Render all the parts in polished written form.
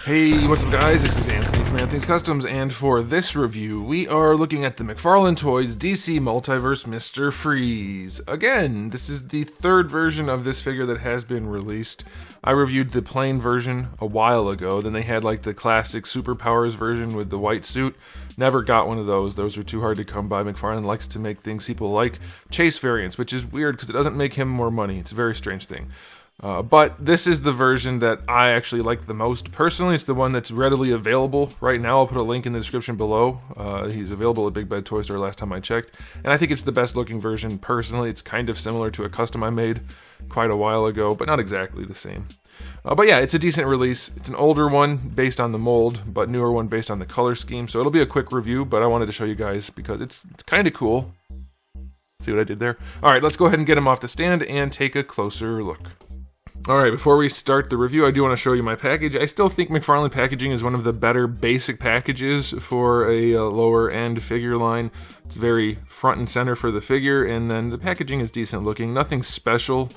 Hey, what's up guys? This is Anthony from Anthony's Customs, and for this review, we are looking at the McFarlane Toys DC Multiverse Mr. Freeze. Again, this is the third version of this figure that has been released. I reviewed the plain version a while ago, then they had like the classic Superpowers version with the white suit. Never got one of those. Those are too hard to come by. McFarlane likes to make things people like chase variants, which is weird because it doesn't make him more money. It's a very strange thing. But this is the version that I actually like the most. Personally, it's the one that's readily available right now. I'll put a link in the description below. He's available at Big Bad Toy Store last time I checked. And I think it's the best looking version. Personally, it's kind of similar to a custom I made quite a while ago, but not exactly the same. But yeah, it's a decent release. It's an older one based on the mold, but newer one based on the color scheme. So it'll be a quick review, but I wanted to show you guys because it's kind of cool. See what I did there? All right, let's go ahead and get him off the stand and take a closer look. Alright, before we start the review, I do want to show you my package. I still think McFarlane packaging is one of the better basic packages for a lower end figure line. It's very front and center for the figure, and then the packaging is decent looking. Nothing special,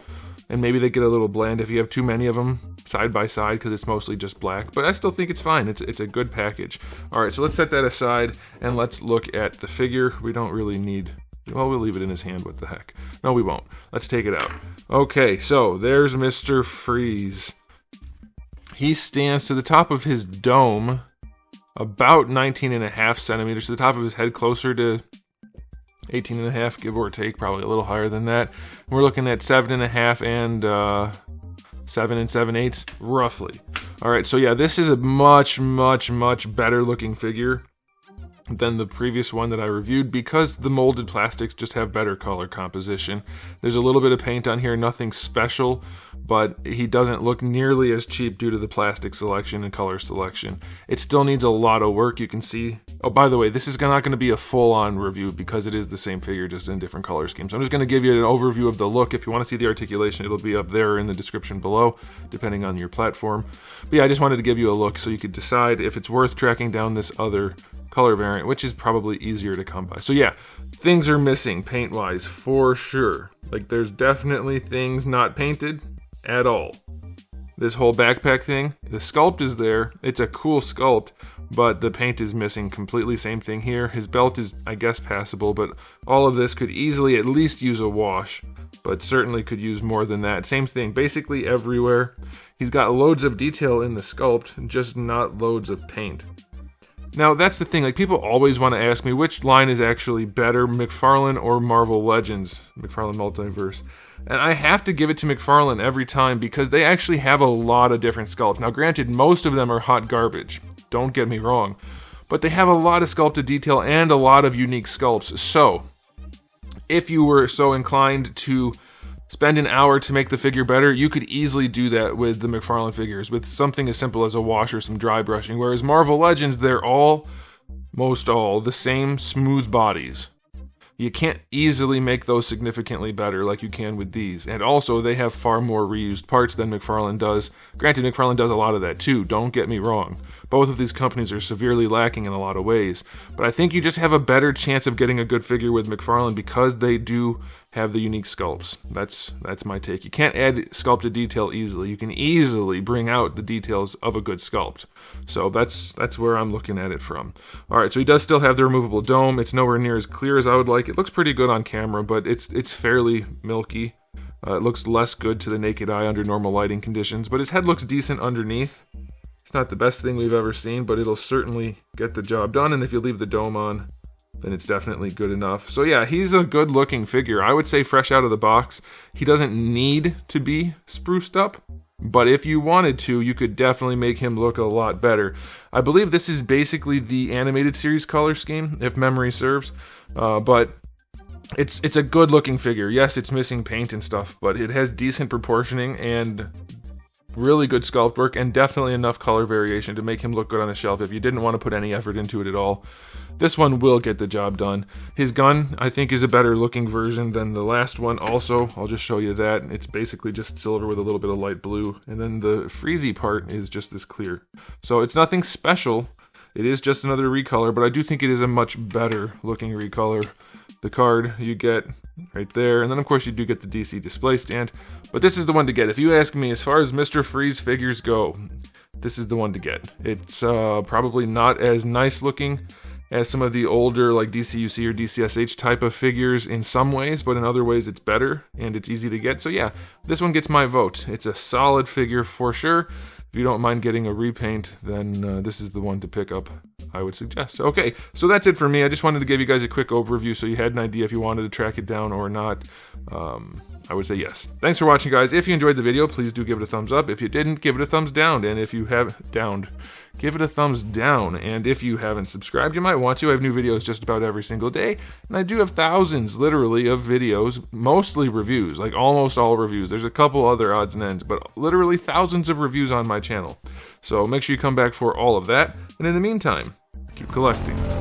and maybe they get a little bland if you have too many of them side by side because it's mostly just black, but I still think it's fine. It's a good package. Alright, so let's set that aside and let's look at the figure. We don't really need... Well, we'll leave it in his hand, what the heck. No, we won't. Let's take it out. Okay, so there's Mr. Freeze. He stands to the top of his dome, about 19.5 centimeters, to the top of his head, closer to 18.5, give or take, probably a little higher than that. We're looking at 7.5 and 7 7/8, roughly. Alright, so yeah, this is a much better looking figure than the previous one that I reviewed because the molded plastics just have better color composition. There's a little bit of paint on here, nothing special, but he doesn't look nearly as cheap due to the plastic selection and color selection. It still needs a lot of work, you can see. Oh, by the way, this is not going to be a full-on review because it is the same figure just in different color schemes. I'm just going to give you an overview of the look. If you want to see the articulation, it'll be up there in the description below, depending on your platform. But yeah, I just wanted to give you a look so you could decide if it's worth tracking down this other color variant, which is probably easier to come by. So yeah, things are missing paint-wise for sure. Like there's definitely things not painted at all. This whole backpack thing, the sculpt is there. It's a cool sculpt, but the paint is missing completely. Same thing here. His belt is, I guess, passable, but all of this could easily at least use a wash, but certainly could use more than that. Same thing, basically everywhere. He's got loads of detail in the sculpt, just not loads of paint. Now, that's the thing, like people always want to ask me which line is actually better, McFarlane or Marvel Legends, McFarlane Multiverse. And I have to give it to McFarlane every time because they actually have a lot of different sculpts. Now, granted, most of them are hot garbage, don't get me wrong, but they have a lot of sculpted detail and a lot of unique sculpts. So, if you were so inclined to spend an hour to make the figure better, you could easily do that with the McFarlane figures, with something as simple as a wash or some dry brushing, whereas Marvel Legends, they're most all, the same smooth bodies. You can't easily make those significantly better like you can with these, and also they have far more reused parts than McFarlane does. Granted, McFarlane does a lot of that too, don't get me wrong. Both of these companies are severely lacking in a lot of ways, but I think you just have a better chance of getting a good figure with McFarlane because they do have the unique sculpts. That's my take. You can't add sculpted detail easily. You can easily bring out the details of a good sculpt. So that's where I'm looking at it from. Alright, so he does still have the removable dome. It's nowhere near as clear as I would like. It looks pretty good on camera, but it's fairly milky. It looks less good to the naked eye under normal lighting conditions, but his head looks decent underneath. It's not the best thing we've ever seen, but it'll certainly get the job done, and if you leave the dome on, then it's definitely good enough. So yeah, he's a good looking figure. I would say fresh out of the box. He doesn't need to be spruced up, but if you wanted to, you could definitely make him look a lot better. I believe this is basically the animated series color scheme, if memory serves, but it's a good looking figure. Yes, it's missing paint and stuff, but it has decent proportioning and really good sculpt work and definitely enough color variation to make him look good on a shelf if you didn't want to put any effort into it at all. This one will get the job done. His gun, I think, is a better looking version than the last one also. I'll just show you that. It's basically just silver with a little bit of light blue, and then the freezy part is just this clear. So it's nothing special. It is just another recolor, but I do think it is a much better looking recolor. The card you get right there, and then of course you do get the DC display stand, but this is the one to get. If you ask me, as far as Mr. Freeze figures go, this is the one to get. It's probably not as nice looking as some of the older like DCUC or DCSH type of figures in some ways, but in other ways it's better and it's easy to get. So yeah, this one gets my vote. It's a solid figure for sure. If you don't mind getting a repaint, then this is the one to pick up, I would suggest. Okay, so that's it for me. I just wanted to give you guys a quick overview so you had an idea if you wanted to track it down or not. I would say yes. Thanks for watching, guys. If you enjoyed the video, please do give it a thumbs up. If you didn't, give it a thumbs down. And if you have give it a thumbs down. And if you haven't subscribed, you might want to. I have new videos just about every single day. And I do have thousands, literally, of videos, mostly reviews, like almost all reviews. There's a couple other odds and ends, but literally thousands of reviews on my channel. So make sure you come back for all of that. And in the meantime, keep collecting.